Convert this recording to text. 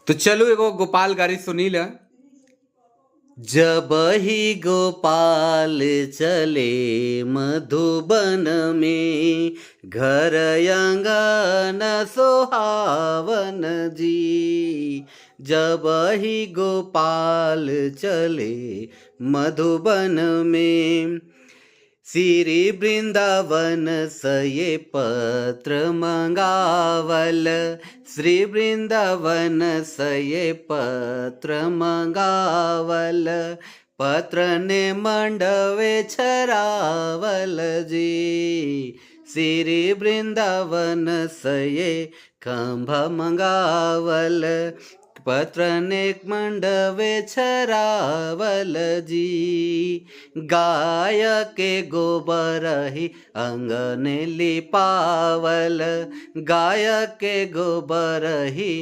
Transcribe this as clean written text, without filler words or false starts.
तो चलो एगो गोपाल गारी सुनी ल। जब ही गोपाल चले मधुबन में, घर अंगन सोहावन जी। जब ही गोपाल चले मधुबन में, श्री वृंदावन सये पत्र मंगावल। श्री वृंदावन सये पत्र मंगावल, पत्र ने मंडवे छरावल जी। श्री वृंदावन सये खंभ मंगावल, पत्र ने मंडवे छरावल जी। गाय के गोबर ही अंगन लिपावल, गाय के गोबर ही